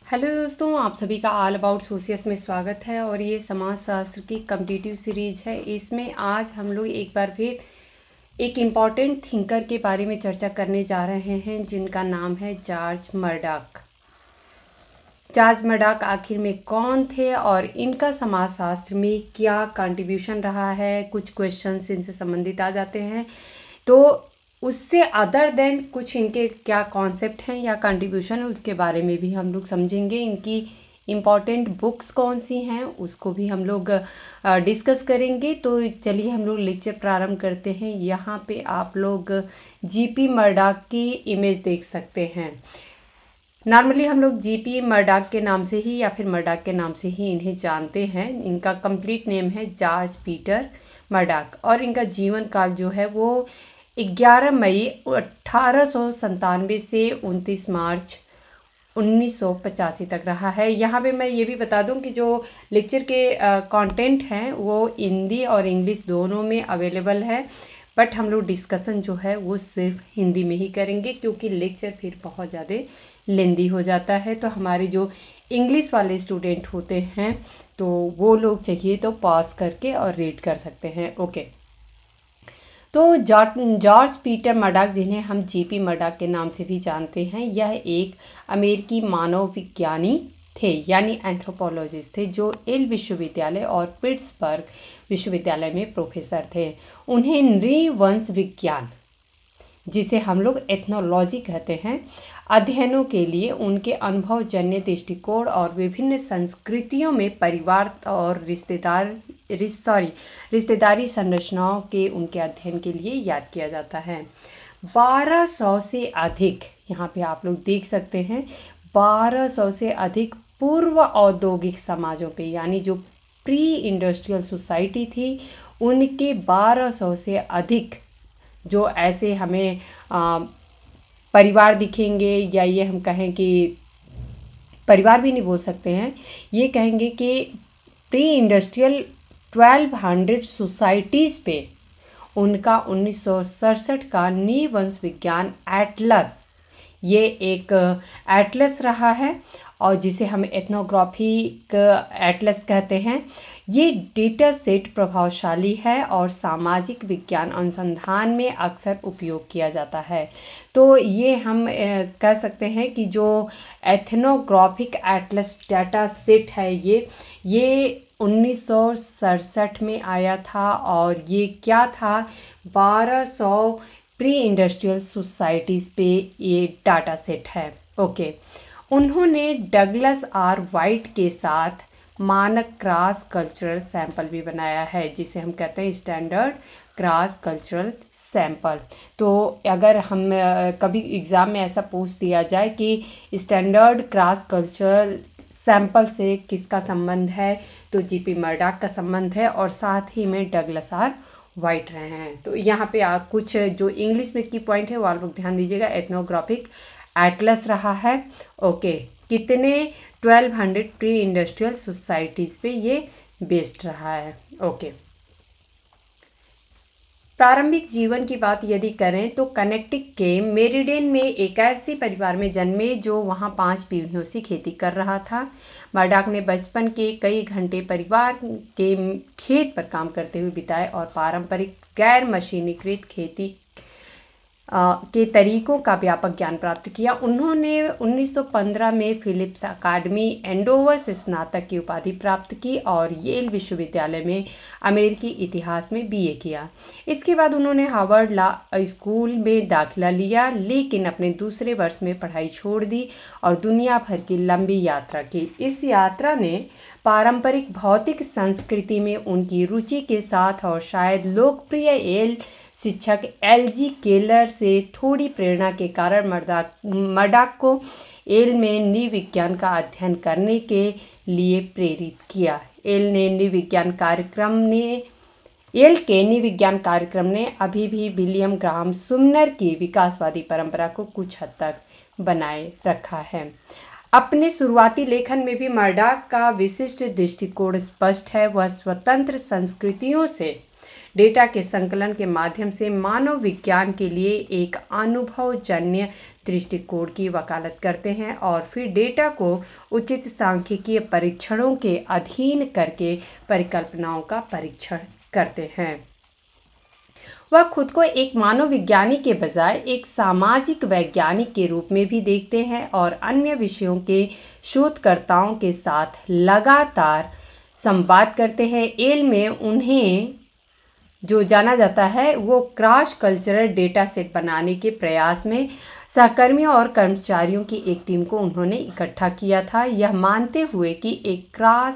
Hello दोस्तों, आप सभी का ऑल अबाउट सोशियस में स्वागत है। और ये समाज शास्त्र की कम्पिटिटिव सीरीज है। इसमें आज हम लोग एक बार फिर एक इम्पॉर्टेंट थिंकर के बारे में चर्चा करने जा रहे हैं, जिनका नाम है जॉर्ज मर्डॉक। जॉर्ज मर्डॉक आखिर में कौन थे और इनका समाजशास्त्र में क्या कंट्रीब्यूशन रहा है, कुछ क्वेश्चंस इनसे संबंधित आ जाते हैं। तो उससे अदर देन कुछ इनके क्या कॉन्सेप्ट हैं या कंट्रीब्यूशन है, उसके बारे में भी हम लोग समझेंगे। इनकी इम्पॉर्टेंट बुक्स कौन सी हैं उसको भी हम लोग डिस्कस करेंगे। तो चलिए हम लोग लेक्चर प्रारंभ करते हैं। यहाँ पे आप लोग जीपी मर्डॉक की इमेज देख सकते हैं। नॉर्मली हम लोग जीपी मर्डॉक के नाम से ही या फिर मर्डॉक के नाम से ही इन्हें जानते हैं। इनका कंप्लीट नेम है जॉर्ज पीटर मर्डॉक और इनका जीवन काल जो है वो 11 मई 1897 से 29 मार्च 1985 तक रहा है। यहाँ पे मैं ये भी बता दूं कि जो लेक्चर के कंटेंट हैं वो हिंदी और इंग्लिश दोनों में अवेलेबल है, बट हम लोग डिस्कशन जो है वो सिर्फ हिंदी में ही करेंगे, क्योंकि लेक्चर फिर बहुत ज़्यादा लेंदी हो जाता है। तो हमारे जो इंग्लिश वाले स्टूडेंट होते हैं तो वो लोग चाहिए तो पॉज करके और रीड कर सकते हैं। ओके, तो जॉर्ज पीटर मर्डॉक, जिन्हें हम जीपी मर्डॉक के नाम से भी जानते हैं, यह एक अमेरिकी मानव विज्ञानी थे, यानी एंथ्रोपोलॉजिस्ट थे, जो येल विश्वविद्यालय और पिट्सबर्ग विश्वविद्यालय में प्रोफेसर थे। उन्हें नृवंश विज्ञान, जिसे हम लोग एथनोलॉजी कहते हैं, अध्ययनों के लिए उनके अनुभवजन्य दृष्टिकोण और विभिन्न संस्कृतियों में परिवार और रिश्तेदारी संरचनाओं के उनके अध्ययन के लिए याद किया जाता है। 1200 से अधिक, यहाँ पे आप लोग देख सकते हैं, 1200 से अधिक पूर्व औद्योगिक समाजों पे, यानी जो प्री इंडस्ट्रियल सोसाइटी थी, उनके 1200 से अधिक जो ऐसे हमें परिवार दिखेंगे, या ये हम कहें कि परिवार भी नहीं बोल सकते हैं, ये कहेंगे कि प्री इंडस्ट्रियल 1200 सोसाइटीज़ पे उनका 1967 का नृवंश विज्ञान एटलस, ये एक एटलस रहा है, और जिसे हम एथनोग्राफिक एटलस कहते हैं। ये डेटा सेट प्रभावशाली है और सामाजिक विज्ञान अनुसंधान में अक्सर उपयोग किया जाता है। तो ये हम कह सकते हैं कि जो एथनोग्राफिक एटलस डाटा सेट है ये 1967 में आया था, और ये क्या था, 1200 प्री इंडस्ट्रियल सोसाइटीज़ पे ये डाटा सेट है। ओके, उन्होंने डगलस आर वाइट के साथ मानक क्रॉस कल्चरल सैंपल भी बनाया है, जिसे हम कहते हैं स्टैंडर्ड क्रॉस कल्चरल सैंपल। तो अगर हम कभी एग्ज़ाम में ऐसा पूछ दिया जाए कि स्टैंडर्ड क्रॉस कल्चरल सैंपल से किसका संबंध है, तो जीपी मर्डॉक का संबंध है, और साथ ही में डगलस आर वाइट रहे हैं। तो यहाँ पे आप कुछ जो इंग्लिश में की पॉइंट है वो आप लोग ध्यान दीजिएगा। एथनोग्राफिक एटलस रहा है। ओके, कितने 1200 प्री इंडस्ट्रियल सोसाइटीज़ पे ये बेस्ड रहा है। ओके, प्रारंभिक जीवन की बात यदि करें तो कनेक्टिकट के मेरिडेन में एक ऐसे परिवार में जन्मे जो वहां 5 पीढ़ियों से खेती कर रहा था। मर्डॉक ने बचपन के कई घंटे परिवार के खेत पर काम करते हुए बिताए और पारंपरिक गैर मशीनीकृत खेती के तरीकों का व्यापक ज्ञान प्राप्त किया। उन्होंने 1915 में फिलिप्स अकादमी एंडोवर से स्नातक की उपाधि प्राप्त की और येल विश्वविद्यालय में अमेरिकी इतिहास में बीए किया। इसके बाद उन्होंने हार्वर्ड लॉ स्कूल में दाखिला लिया, लेकिन अपने दूसरे वर्ष में पढ़ाई छोड़ दी और दुनिया भर की लंबी यात्रा की। इस यात्रा ने पारंपरिक भौतिक संस्कृति में उनकी रुचि के साथ और शायद लोकप्रिय येल शिक्षक एलजी केलर से थोड़ी प्रेरणा के कारण मर्डॉक को येल में नृविज्ञान का अध्ययन करने के लिए प्रेरित किया। येल के नृविज्ञान कार्यक्रम ने अभी भी विलियम ग्राहम सुमनर की विकासवादी परंपरा को कुछ हद तक बनाए रखा है। अपने शुरुआती लेखन में भी मर्डॉक का विशिष्ट दृष्टिकोण स्पष्ट है। वह स्वतंत्र संस्कृतियों से डेटा के संकलन के माध्यम से मानव विज्ञान के लिए एक अनुभवजन्य दृष्टिकोण की वकालत करते हैं और फिर डेटा को उचित सांख्यिकीय परीक्षणों के अधीन करके परिकल्पनाओं का परीक्षण करते हैं। वह खुद को एक मानव विज्ञानी के बजाय एक सामाजिक वैज्ञानिक के रूप में भी देखते हैं और अन्य विषयों के शोधकर्ताओं के साथ लगातार संवाद करते हैं। येल में उन्हें जो जाना जाता है वो क्रॉस कल्चरल डेटा सेट बनाने के प्रयास में सहकर्मियों और कर्मचारियों की एक टीम को उन्होंने इकट्ठा किया था, यह मानते हुए कि एक क्रॉस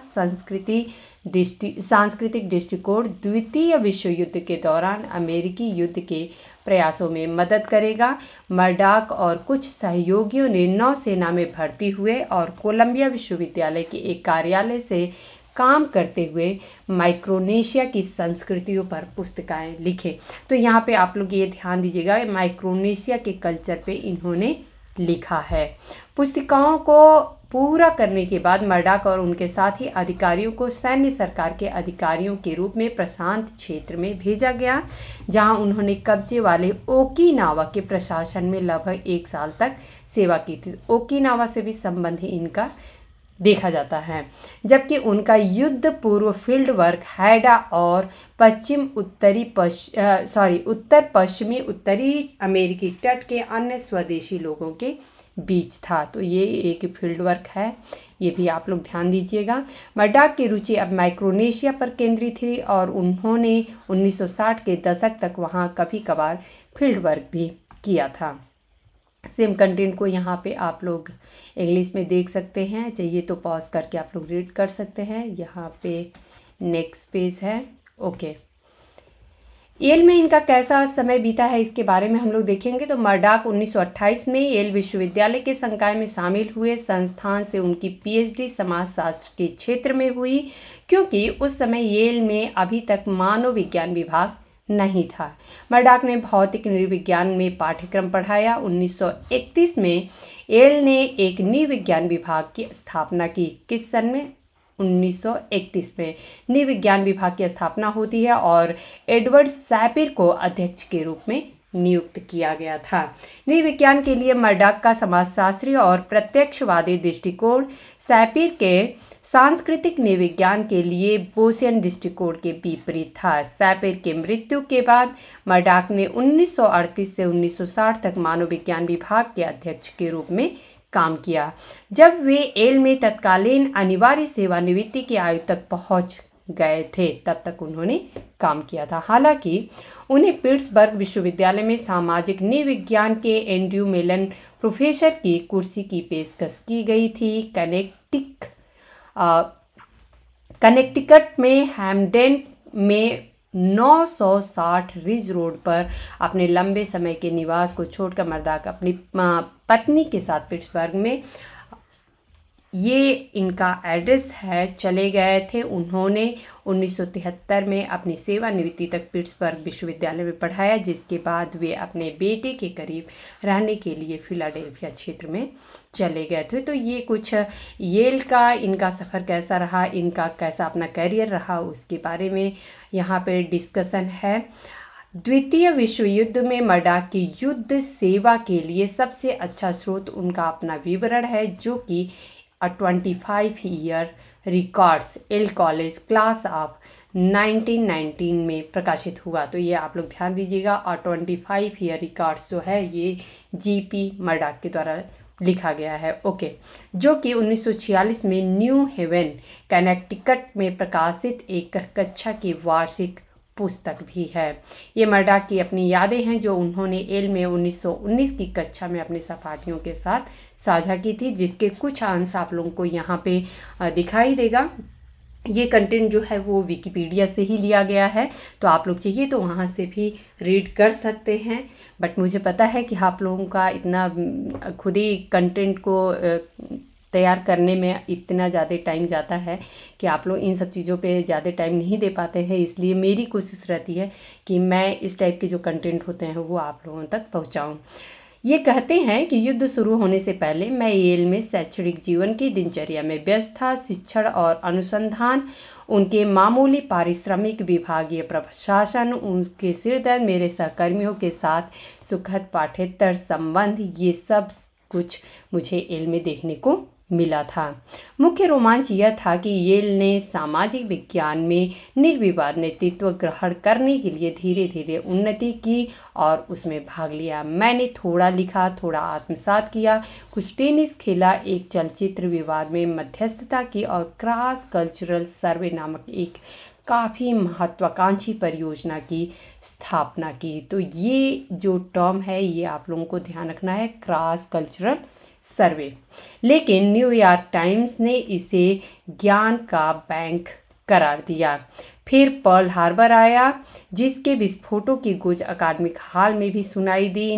सांस्कृतिक दृष्टिकोण द्वितीय विश्व युद्ध के दौरान अमेरिकी युद्ध के प्रयासों में मदद करेगा। मर्डॉक और कुछ सहयोगियों ने नौसेना में भर्ती हुए और कोलंबिया विश्वविद्यालय के एक कार्यालय से काम करते हुए माइक्रोनेशिया की संस्कृतियों पर पुस्तिकाएं लिखे। तो यहाँ पे आप लोग ये ध्यान दीजिएगा, माइक्रोनेशिया के कल्चर पे इन्होंने लिखा है। पुस्तिकाओं को पूरा करने के बाद मर्डॉक और उनके साथी अधिकारियों को सैन्य सरकार के अधिकारियों के रूप में प्रशांत क्षेत्र में भेजा गया, जहां उन्होंने कब्जे वाले ओकिनावा के प्रशासन में लगभग 1 साल तक सेवा की थी। ओकिनावा से भी संबंध इनका देखा जाता है, जबकि उनका युद्ध पूर्व फील्ड वर्क हैडा और उत्तर पश्चिमी उत्तरी अमेरिकी तट के अन्य स्वदेशी लोगों के बीच था। तो ये एक फील्ड वर्क है, ये भी आप लोग ध्यान दीजिएगा। मर्डॉक की रुचि अब माइक्रोनेशिया पर केंद्रित थी और उन्होंने 1960 के दशक तक वहाँ कभी कभार फील्ड वर्क भी किया था। सेम कंटेंट को यहाँ पे आप लोग इंग्लिश में देख सकते हैं, चाहिए तो पॉज करके आप लोग रीड कर सकते हैं। यहाँ पे नेक्स्ट पेज है। ओके, येल में इनका कैसा समय बीता है इसके बारे में हम लोग देखेंगे। तो मर्डॉक 1928 में येल विश्वविद्यालय के संकाय में शामिल हुए। संस्थान से उनकी पीएचडी समाजशास्त्र के क्षेत्र में हुई, क्योंकि उस समय येल में अभी तक मानव विज्ञान विभाग नहीं था। मर्डॉक ने भौतिक नृविज्ञान में पाठ्यक्रम पढ़ाया। 1931 में येल ने एक नृविज्ञान विभाग की स्थापना की। किस सन में? 1931 में नृविज्ञान विभाग की स्थापना होती है और एडवर्ड सैपिर को अध्यक्ष के रूप में नियुक्त किया गया था। नृविज्ञान के लिए मर्डॉक का समाजशास्त्री और प्रत्यक्षवादी दृष्टिकोण सैपिर के सांस्कृतिक नृविज्ञान के लिए बोसियन दृष्टिकोण के विपरीत था। सैपिर के मृत्यु के बाद मर्डॉक ने 1938 से 1960 तक मानव विज्ञान विभाग के अध्यक्ष के रूप में काम किया। जब वे येल में तत्कालीन अनिवार्य सेवानिवृत्ति की आयु तक पहुंच गए थे, तब तक उन्होंने काम किया था। हालांकि उन्हें पिट्सबर्ग विश्वविद्यालय में सामाजिक नृविज्ञान के एंड्रयू मेलन प्रोफेसर की कुर्सी की पेशकश की गई थी। कनेक्टिकट में हैम्डेन में 960 रिज रोड पर अपने लंबे समय के निवास को छोड़कर मर्डॉक अपनी पत्नी के साथ पिट्सबर्ग में, ये इनका एड्रेस है, चले गए थे। उन्होंने 1973 में अपनी सेवानिवृत्ति तक पिट्सबर्ग विश्वविद्यालय में पढ़ाया, जिसके बाद वे अपने बेटे के करीब रहने के लिए फिलाडेल्फिया क्षेत्र में चले गए थे। तो ये कुछ येल का इनका सफ़र कैसा रहा, इनका कैसा अपना करियर रहा, उसके बारे में यहाँ पे डिस्कशन है। द्वितीय विश्व युद्ध में मर्डॉक की युद्ध सेवा के लिए सबसे अच्छा स्रोत उनका अपना विवरण है, जो कि 25 year records Yale College class of 1919 में प्रकाशित हुआ। तो ये आप लोग ध्यान दीजिएगा। और 25 ईयर रिकॉर्ड्स जो है ये जीपी मर्डॉक के द्वारा लिखा गया है। ओके, जो कि 1946 में न्यू हेवन कनेक्टिकट में प्रकाशित एक कक्षा की वार्षिक पुस्तक भी है। ये मर्डॉक की अपनी यादें हैं जो उन्होंने येल में 1919 की कक्षा में अपने सहपाठियों के साथ साझा की थी, जिसके कुछ अंश आप लोगों को यहाँ पे दिखाई देगा। ये कंटेंट जो है वो विकिपीडिया से ही लिया गया है, तो आप लोग चाहिए तो वहाँ से भी रीड कर सकते हैं। बट मुझे पता है कि आप लोगों का इतना खुद ही कंटेंट को तैयार करने में इतना ज़्यादा टाइम जाता है कि आप लोग इन सब चीज़ों पे ज़्यादा टाइम नहीं दे पाते हैं। इसलिए मेरी कोशिश रहती है कि मैं इस टाइप के जो कंटेंट होते हैं वो आप लोगों तक पहुंचाऊं। ये कहते हैं कि युद्ध शुरू होने से पहले मैं येल में शैक्षणिक जीवन की दिनचर्या में व्यस्त था। शिक्षण और अनुसंधान, उनके मामूली पारिश्रमिक, विभागीय प्रशासन, उनके सिरदर्द, मेरे सहकर्मियों के साथ सुखद पाठ्येतर संबंध, ये सब कुछ मुझे येल में देखने को मिला था। मुख्य रोमांच यह था कि येल ने सामाजिक विज्ञान में निर्विवाद नेतृत्व ग्रहण करने के लिए धीरे धीरे उन्नति की और उसमें भाग लिया। मैंने थोड़ा लिखा, थोड़ा आत्मसात किया, कुछ टेनिस खेला, एक चलचित्र विवाद में मध्यस्थता की और क्रॉस कल्चरल सर्वे नामक एक काफ़ी महत्वाकांक्षी परियोजना की स्थापना की। तो ये जो टर्म है ये आप लोगों को ध्यान रखना है, क्रॉस कल्चरल सर्वे। लेकिन न्यूयॉर्क टाइम्स ने इसे ज्ञान का बैंक करार दिया। फिर पर्ल हार्बर आया, जिसके विस्फोटों की गूंज अकादमिक हाल में भी सुनाई दी।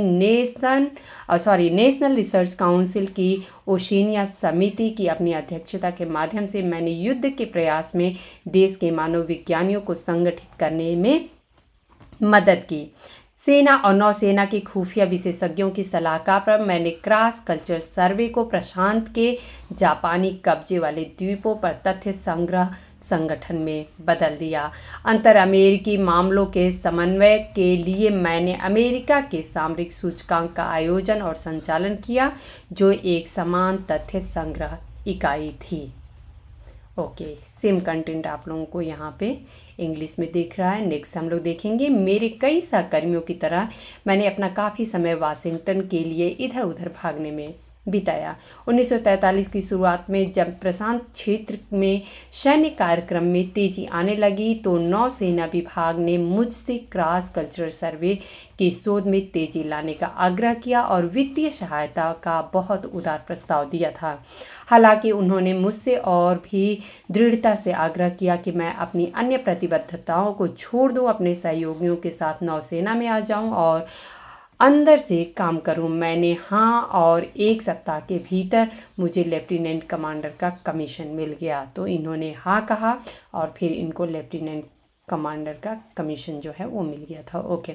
नेशनल रिसर्च काउंसिल की ओशिनिया समिति की अपनी अध्यक्षता के माध्यम से मैंने युद्ध के प्रयास में देश के मानव विज्ञानियों को संगठित करने में मदद की। सेना और नौसेना के खुफिया विशेषज्ञों की सलाहकार पर मैंने क्रॉस कल्चर सर्वे को प्रशांत के जापानी कब्जे वाले द्वीपों पर तथ्य संग्रह संगठन में बदल दिया। अंतर अमेरिकी मामलों के समन्वय के लिए मैंने अमेरिका के सामरिक सूचकांक का आयोजन और संचालन किया, जो एक समान तथ्य संग्रह इकाई थी। ओके, सेम कंटेंट आप लोगों को यहाँ पे इंग्लिश में दिख रहा है। नेक्स्ट हम लोग देखेंगे, मेरे कई सहकर्मियों की तरह मैंने अपना काफ़ी समय वाशिंगटन के लिए इधर उधर भागने में बिताया। 1943 की शुरुआत में जब प्रशांत क्षेत्र में सैन्य कार्यक्रम में तेजी आने लगी तो नौसेना विभाग ने मुझसे क्रॉस कल्चरल सर्वे की शोध में तेजी लाने का आग्रह किया और वित्तीय सहायता का बहुत उदार प्रस्ताव दिया था। हालांकि उन्होंने मुझसे और भी दृढ़ता से आग्रह किया कि मैं अपनी अन्य प्रतिबद्धताओं को छोड़ दूं, अपने सहयोगियों के साथ नौसेना में आ जाऊं और अंदर से काम करूं। मैंने हाँ, और एक सप्ताह के भीतर मुझे लेफ्टिनेंट कमांडर का कमीशन मिल गया। तो इन्होंने हाँ कहा और फिर इनको लेफ्टिनेंट कमांडर का कमीशन जो है वो मिल गया था। ओके,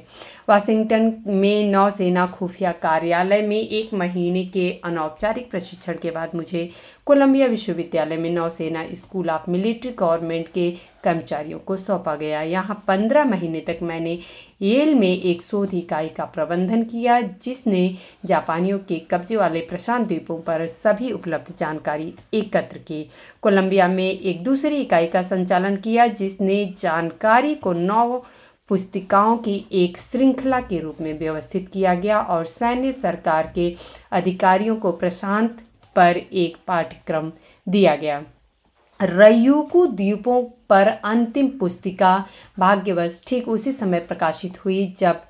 वाशिंगटन में नौसेना खुफिया कार्यालय में 1 महीने के अनौपचारिक प्रशिक्षण के बाद मुझे कोलंबिया विश्वविद्यालय में नौसेना स्कूल ऑफ मिलिट्री गवर्नमेंट के कर्मचारियों को सौंपा गया। यहाँ 15 महीने तक मैंने येल में एक शोध इकाई का प्रबंधन किया, जिसने जापानियों के कब्जे वाले प्रशांत द्वीपों पर सभी उपलब्ध जानकारी एकत्र की। कोलंबिया में एक दूसरी इकाई का संचालन किया, जिसने जानकारी को 9 पुस्तिकाओं की एक श्रृंखला के रूप में व्यवस्थित किया गया और सैन्य सरकार के अधिकारियों को प्रशांत पर एक पाठ्यक्रम दिया गया। रयूकू द्वीपों पर अंतिम पुस्तिका भाग्यवश ठीक उसी समय प्रकाशित हुई जब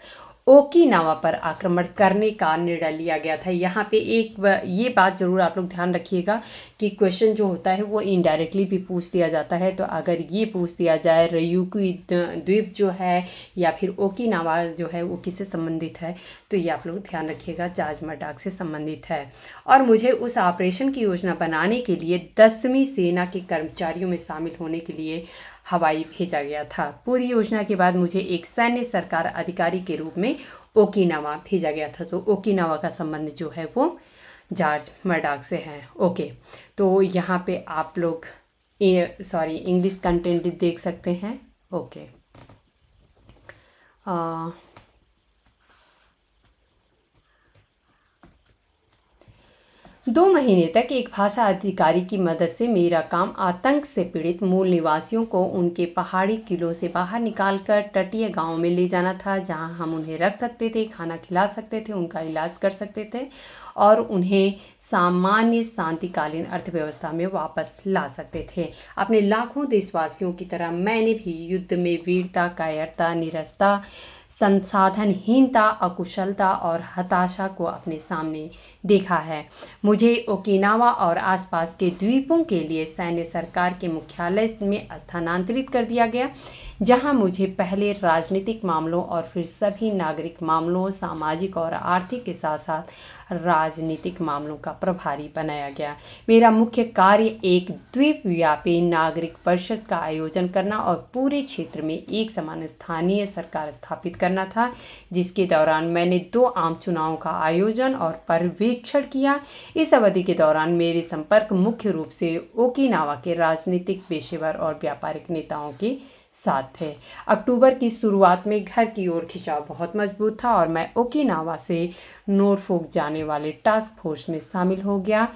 ओकिनावा पर आक्रमण करने का निर्णय लिया गया था। यहाँ पे ये बात ज़रूर आप लोग ध्यान रखिएगा कि क्वेश्चन जो होता है वो इनडायरेक्टली भी पूछ दिया जाता है। तो अगर ये पूछ दिया जाए रयूकू द्वीप जो है या फिर ओकिनावा जो है वो किससे संबंधित है, तो ये आप लोग ध्यान रखिएगा, जॉर्ज मर्डॉक से संबंधित है। और मुझे उस ऑपरेशन की योजना बनाने के लिए 10वीं सेना के कर्मचारियों में शामिल होने के लिए हवाई भेजा गया था। पूरी योजना के बाद मुझे एक सैन्य सरकार अधिकारी के रूप में ओकिनावा भेजा गया था। तो ओकिनावा का संबंध जो है वो जॉर्ज मर्डॉक से है। ओके, तो यहाँ पे आप लोग इंग्लिश कंटेंट देख सकते हैं। ओके, 2 महीने तक एक भाषा अधिकारी की मदद से मेरा काम आतंक से पीड़ित मूल निवासियों को उनके पहाड़ी किलों से बाहर निकालकर तटीय गांवों में ले जाना था, जहां हम उन्हें रख सकते थे, खाना खिला सकते थे, उनका इलाज कर सकते थे और उन्हें सामान्य शांतिकालीन अर्थव्यवस्था में वापस ला सकते थे। अपने लाखों देशवासियों की तरह मैंने भी युद्ध में वीरता, कायरता, नीरसता, संसाधनहीनता, अकुशलता और हताशा को अपने सामने देखा है। मुझे ओकिनावा और आसपास के द्वीपों के लिए सैन्य सरकार के मुख्यालय में स्थानांतरित कर दिया गया, जहां मुझे पहले राजनीतिक मामलों और फिर सभी नागरिक मामलों, सामाजिक और आर्थिक के साथ साथ राजनीतिक मामलों का प्रभारी बनाया गया। मेरा मुख्य कार्य एक द्वीपव्यापी नागरिक परिषद का आयोजन करना और पूरे क्षेत्र में एक समान स्थानीय सरकार स्थापित करना था, जिसके दौरान मैंने 2 आम चुनावों का आयोजन और पर्यवेक्षण किया। इस अवधि के दौरान मेरे संपर्क मुख्य रूप से ओकिनावा के राजनीतिक, पेशेवर और व्यापारिक नेताओं के साथ थे। अक्टूबर की शुरुआत में घर की ओर खिंचाव बहुत मजबूत था और मैं ओकिनावा से नॉरफॉक जाने वाले टास्क फोर्स में शामिल हो गया।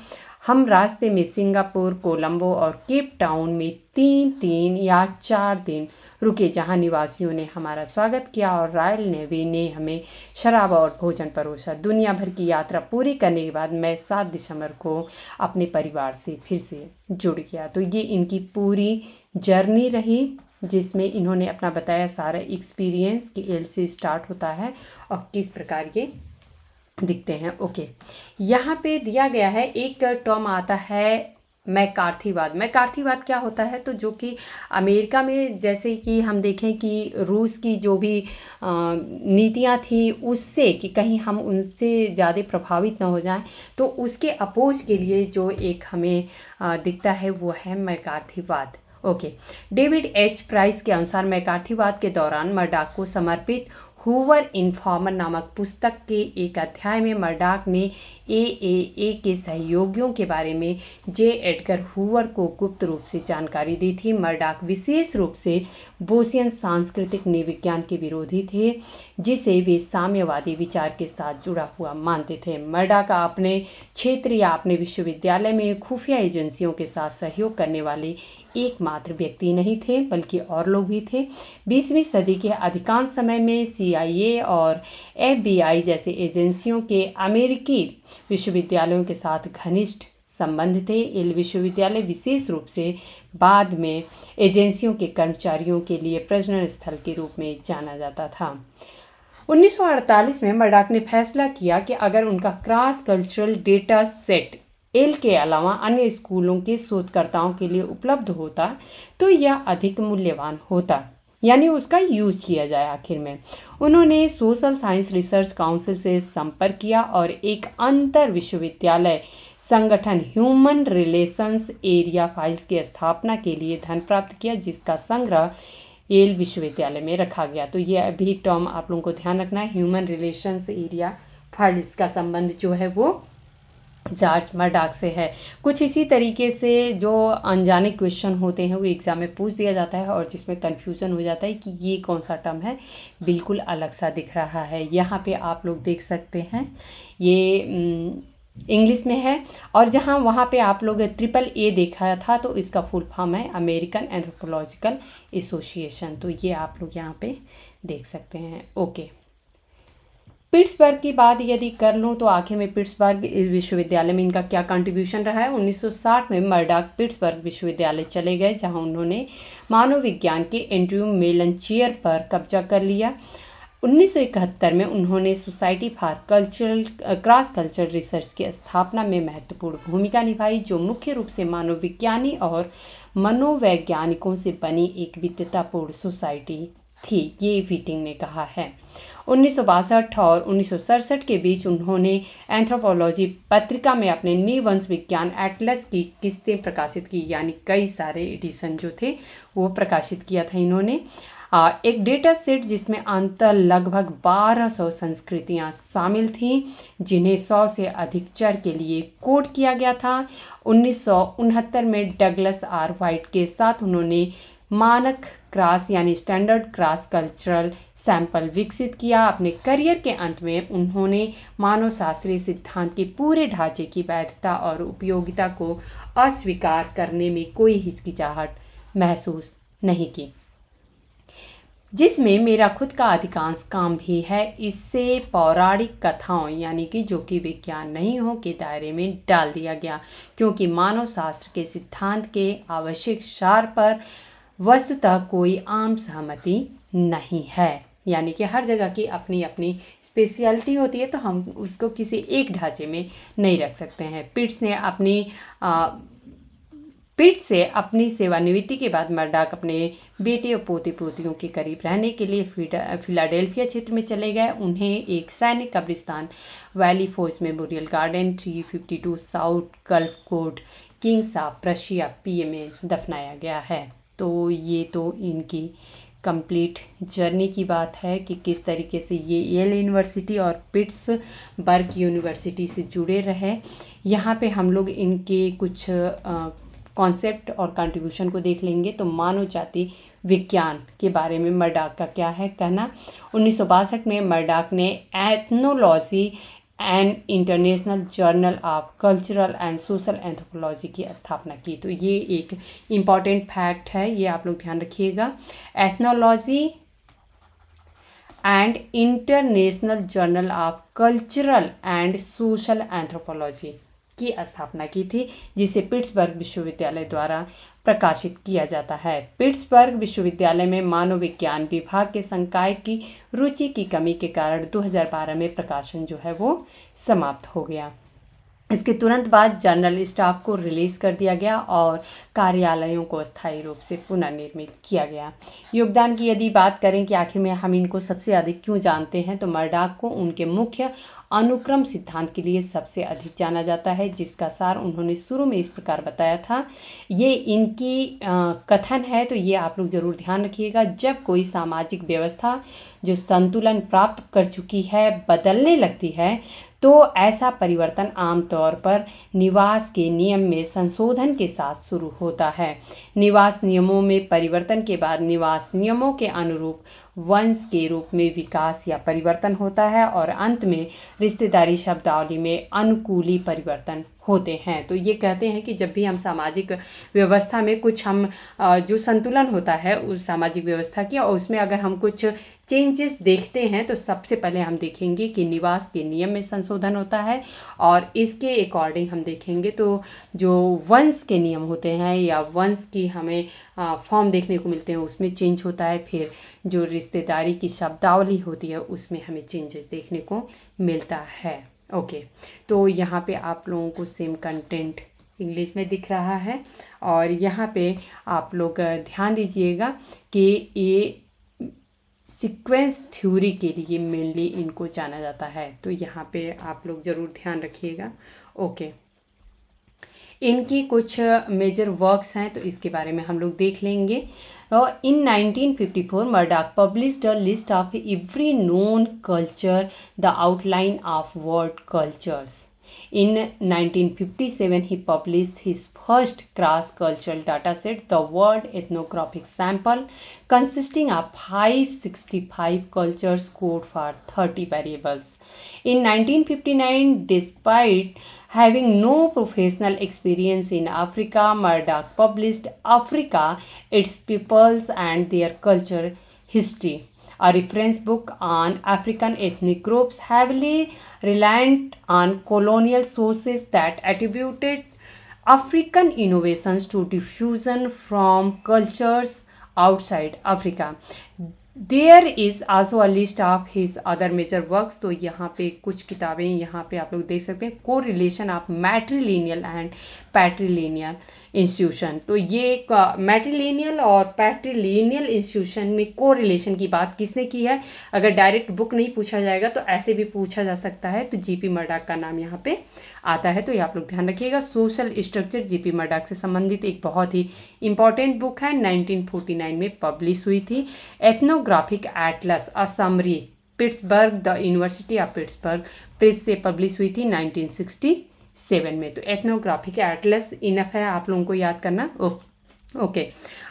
हम रास्ते में सिंगापुर, कोलंबो और केप टाउन में 3 या 4 दिन रुके, जहां निवासियों ने हमारा स्वागत किया और रॉयल नेवी ने हमें शराब और भोजन परोसा। दुनिया भर की यात्रा पूरी करने के बाद मैं 7 दिसंबर को अपने परिवार से फिर से जुड़ गया। तो ये इनकी पूरी जर्नी रही, जिसमें इन्होंने अपना बताया सारा एक्सपीरियंस कि एल से स्टार्ट होता है और किस प्रकार ये दिखते हैं। ओके, यहाँ पे दिया गया है एक टर्म आता है मैकार्थीवाद। मैकार्थीवाद क्या होता है, तो जो कि अमेरिका में जैसे कि हम देखें कि रूस की जो भी नीतियाँ थी उससे कि कहीं हम उनसे ज़्यादा प्रभावित ना हो जाएं, तो उसके अपोज के लिए जो एक हमें दिखता है वो है मैकार्थीवाद। ओके, डेविड एच प्राइस के अनुसार मैकार्थीवाद के दौरान मर्डॉक को समर्पित हूवर इन्फॉर्मर नामक पुस्तक के एक अध्याय में मर्डॉक ने एएए के सहयोगियों के बारे में जे एडगर हूवर को गुप्त रूप से जानकारी दी थी। मर्डॉक विशेष रूप से बोसियन सांस्कृतिक नृविज्ञान के विरोधी थे, जिसे वे साम्यवादी विचार के साथ जुड़ा हुआ मानते थे। मर्डॉक अपने क्षेत्र या अपने विश्वविद्यालय में खुफिया एजेंसियों के साथ सहयोग करने वाले एकमात्र व्यक्ति नहीं थे, बल्कि और लोग भी थे। 20वीं सदी के अधिकांश समय में CIA और FBI जैसे एजेंसियों के अमेरिकी विश्वविद्यालयों के साथ घनिष्ठ संबंध थे। ये विश्वविद्यालय विशेष रूप से बाद में एजेंसियों के कर्मचारियों के लिए प्रजनन स्थल के रूप में जाना जाता था। 1948 में मर्डॉक ने फैसला किया कि अगर उनका cross cultural data set L के अलावा अन्य स्कूलों के शोधकर्ताओं के लिए उपलब्ध होता तो यह अधिक मूल्यवान होता, यानी उसका यूज किया जाए। आखिर में उन्होंने सोशल साइंस रिसर्च काउंसिल से संपर्क किया और एक अंतर विश्वविद्यालय संगठन ह्यूमन रिलेशंस एरिया फाइल्स की स्थापना के लिए धन प्राप्त किया, जिसका संग्रह येल विश्वविद्यालय में रखा गया। तो ये अभी टर्म आप लोगों को ध्यान रखना है, ह्यूमन रिलेशंस एरिया फाइल्स का संबंध जो है वो जॉर्ज मर्डॉक से है। कुछ इसी तरीके से जो अनजाने क्वेश्चन होते हैं वो एग्ज़ाम में पूछ दिया जाता है और जिसमें कन्फ्यूज़न हो जाता है कि ये कौन सा टर्म है, बिल्कुल अलग सा दिख रहा है। यहाँ पे आप लोग देख सकते हैं ये इंग्लिश में है, और जहाँ वहाँ पे आप लोग AAA देखा था तो इसका फुल फॉर्म है अमेरिकन एंथ्रोपोलॉजिकल एसोसिएशन। तो ये आप लोग यहाँ पे देख सकते हैं। ओके, पिट्सबर्ग की बात यदि कर लूँ तो आखिर में पिट्सबर्ग विश्वविद्यालय में इनका क्या कंट्रीब्यूशन रहा है। 1960 में मर्डॉक पिट्सबर्ग विश्वविद्यालय चले गए, जहां उन्होंने मानव विज्ञान के एंड्रयू मेलन चेयर पर कब्जा कर लिया। 1971 में उन्होंने society for cross cultural research की स्थापना में महत्वपूर्ण भूमिका निभाई, जो मुख्य रूप से मानवविज्ञानी और मनोवैज्ञानिकों से बनी एक विविधतापूर्ण सोसाइटी थी, ये व्हिटिंग ने कहा है। 1962 और 1967 के बीच उन्होंने एंथ्रोपोलॉजी पत्रिका में अपने निवंश विज्ञान एटलस की किस्तें प्रकाशित की, यानी कई सारे एडिशन जो थे वो प्रकाशित किया था इन्होंने। एक डेटा सेट जिसमें अंतर लगभग 1200 संस्कृतियां शामिल थीं, जिन्हें 100 से अधिक चर के लिए कोड किया गया था। 1969 में डगलस आर वाइट के साथ उन्होंने मानक क्रॉस यानी स्टैंडर्ड क्रॉस कल्चरल सैंपल विकसित किया। अपने करियर के अंत में उन्होंने मानवशास्त्रीय सिद्धांत के पूरे ढांचे की वैधता और उपयोगिता को अस्वीकार करने में कोई हिचकिचाहट महसूस नहीं की, जिसमें मेरा खुद का अधिकांश काम भी है। इससे पौराणिक कथाओं यानी कि जो कि विज्ञान नहीं हो के दायरे में डाल दिया गया, क्योंकि मानव शास्त्र के सिद्धांत के आवश्यक सार पर वस्तुतः कोई आम सहमति नहीं है। यानी कि हर जगह की अपनी अपनी स्पेशलिटी होती है, तो हम उसको किसी एक ढांचे में नहीं रख सकते हैं। पिट्स से अपनी सेवानिवृत्ति के बाद मर्डॉक अपने बेटे और पोते पोतियों के करीब रहने के लिए फिलाडेल्फिया क्षेत्र में चले गए। उन्हें एक सैन्य कब्रिस्तान valley force memorial garden 352 south gulf court Kings of Prussia PA में दफनाया गया है। तो ये तो इनकी कंप्लीट जर्नी की बात है कि किस तरीके से ये येल यूनिवर्सिटी और पिट्सबर्ग यूनिवर्सिटी से जुड़े रहे। यहाँ पे हम लोग इनके कुछ कॉन्सेप्ट और कंट्रीब्यूशन को देख लेंगे। तो मानव जाति विज्ञान के बारे में मर्डाक का क्या है कहना। 1962 में मर्डाक ने ethnology and international journal of cultural and social anthropology की स्थापना की। तो ये एक इम्पॉर्टेंट फैक्ट है, ये आप लोग ध्यान रखिएगा। Ethnology and international journal of cultural and social anthropology की स्थापना की थी, जिसे पिट्सबर्ग विश्वविद्यालय द्वारा प्रकाशित किया जाता है। पिट्सबर्ग विश्वविद्यालय में मानव विज्ञान विभाग के संकाय की रुचि की कमी के कारण 2012 में प्रकाशन जो है वो समाप्त हो गया। इसके तुरंत बाद जर्नल स्टाफ को रिलीज़ कर दिया गया और कार्यालयों को अस्थायी रूप से पुनर्निर्मित किया गया। योगदान की यदि बात करें कि आखिर में हम इनको सबसे अधिक क्यों जानते हैं, तो मर्डाक को उनके मुख्य अनुक्रम सिद्धांत के लिए सबसे अधिक जाना जाता है, जिसका सार उन्होंने शुरू में इस प्रकार बताया था। ये इनकी कथन है, तो ये आप लोग ज़रूर ध्यान रखिएगा। जब कोई सामाजिक व्यवस्था जो संतुलन प्राप्त कर चुकी है बदलने लगती है, तो ऐसा परिवर्तन आमतौर पर निवास के नियम में संशोधन के साथ शुरू होता है। निवास नियमों में परिवर्तन के बाद निवास नियमों के अनुरूप वंश के रूप में विकास या परिवर्तन होता है और अंत में रिश्तेदारी शब्दावली में अनुकूली परिवर्तन होते हैं। तो ये कहते हैं कि जब भी हम सामाजिक व्यवस्था में कुछ हम जो संतुलन होता है उस सामाजिक व्यवस्था की, और उसमें अगर हम कुछ चेंजेस देखते हैं तो सबसे पहले हम देखेंगे कि निवास के नियम में संशोधन होता है, और इसके अकॉर्डिंग हम देखेंगे तो जो वंश के नियम होते हैं या वंश की हमें फॉर्म देखने को मिलते हैं उसमें चेंज होता है। फिर जो रिश्तेदारी की शब्दावली होती है उसमें हमें चेंजेस देखने को मिलता है। ओके, तो यहाँ पे आप लोगों को सेम कंटेंट इंग्लिश में दिख रहा है, और यहाँ पे आप लोग ध्यान दीजिएगा कि ये सीक्वेंस थ्योरी के लिए मेनली इनको जाना जाता है। तो यहाँ पे आप लोग ज़रूर ध्यान रखिएगा। ओके, इनकी कुछ मेजर वर्क्स हैं, तो इसके बारे में हम लोग देख लेंगे। In 1954, Murdoch published a list of every known culture, the outline of world cultures. In 1957, he published his first cross-cultural dataset, the World Ethnographic Sample, consisting of 565 cultures code for 30 variables. In 1959, despite having no professional experience in Africa, Murdoch published Africa, Its Peoples and Their Culture History, a reference book on African ethnic groups heavily reliant on colonial sources that attributed African innovations to diffusion from cultures outside Africa. There is also a list of his other major works. तो यहाँ पे कुछ किताबें यहाँ पे आप लोग देख सकते हैं। Correlation of matrilineal and patrilineal institution. तो ये मैट्रिलिनियल और पैट्रिलिनियल इंस्टीट्यूशन में कोरिलेशन की बात किसने की है? अगर डायरेक्ट बुक नहीं पूछा जाएगा तो ऐसे भी पूछा जा सकता है, तो जीपी मर्डॉक का नाम यहाँ पे आता है, तो ये आप लोग ध्यान रखिएगा। सोशल स्ट्रक्चर जीपी मर्डॉक से संबंधित एक बहुत ही इंपॉर्टेंट बुक है, 1949 में पब्लिश हुई थी। Ethnographic Atlas a summary, Pittsburgh the university of Pittsburgh press से पब्लिश हुई थी 1967 में। तो एथनोग्राफिक एटलस इनफ है आप लोगों को याद करना। ओके,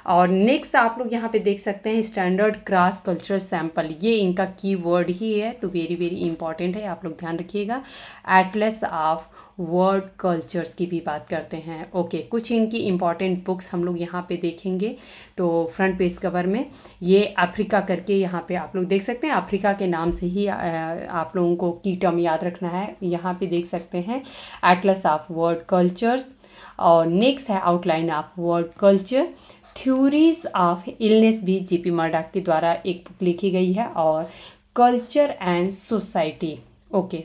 और नेक्स्ट आप लोग यहाँ पे देख सकते हैं स्टैंडर्ड क्रॉस कल्चर सैंपल, ये इनका कीवर्ड ही है, तो वेरी वेरी इंपॉर्टेंट है, आप लोग ध्यान रखिएगा। एटलस ऑफ वर्ल्ड कल्चर्स की भी बात करते हैं। ओके, कुछ इनकी इंपॉर्टेंट बुक्स हम लोग यहाँ पे देखेंगे। तो फ्रंट पेज कवर में ये अफ्रीका करके यहाँ पे आप लोग देख सकते हैं, अफ्रीका के नाम से ही आप लोगों को की टर्म याद रखना है। यहाँ पे देख सकते हैं एटलस ऑफ वर्ल्ड कल्चर्स, और नेक्स्ट है outline of world culture, theories of illness भी जीपी मर्डॉक के द्वारा एक बुक लिखी गई है, और कल्चर एंड सोसाइटी। ओके,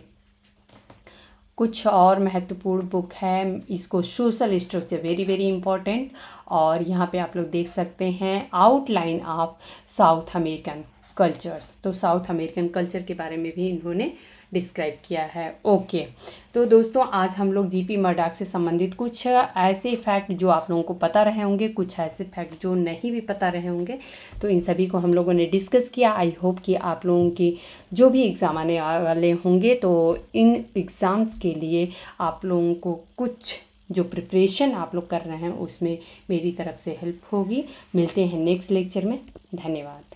कुछ और महत्वपूर्ण बुक है, इसको social structure, very very important, और यहाँ पे आप लोग देख सकते हैं outline of south American cultures. तो साउथ अमेरिकन कल्चर के बारे में भी इन्होंने डिस्क्राइब किया है। ओके, तो दोस्तों आज हम लोग जीपी मर्डॉक से संबंधित कुछ ऐसे फैक्ट जो आप लोगों को पता रहे होंगे, कुछ ऐसे फैक्ट जो नहीं भी पता रहे होंगे, तो इन सभी को हम लोगों ने डिस्कस किया। आई होप कि आप लोगों की जो भी एग्ज़ाम आने वाले होंगे तो इन एग्ज़ाम्स के लिए आप लोगों को कुछ जो प्रिपरेशन आप लोग कर रहे हैं उसमें मेरी तरफ से हेल्प होगी। मिलते हैं नेक्स्ट लेक्चर में। धन्यवाद।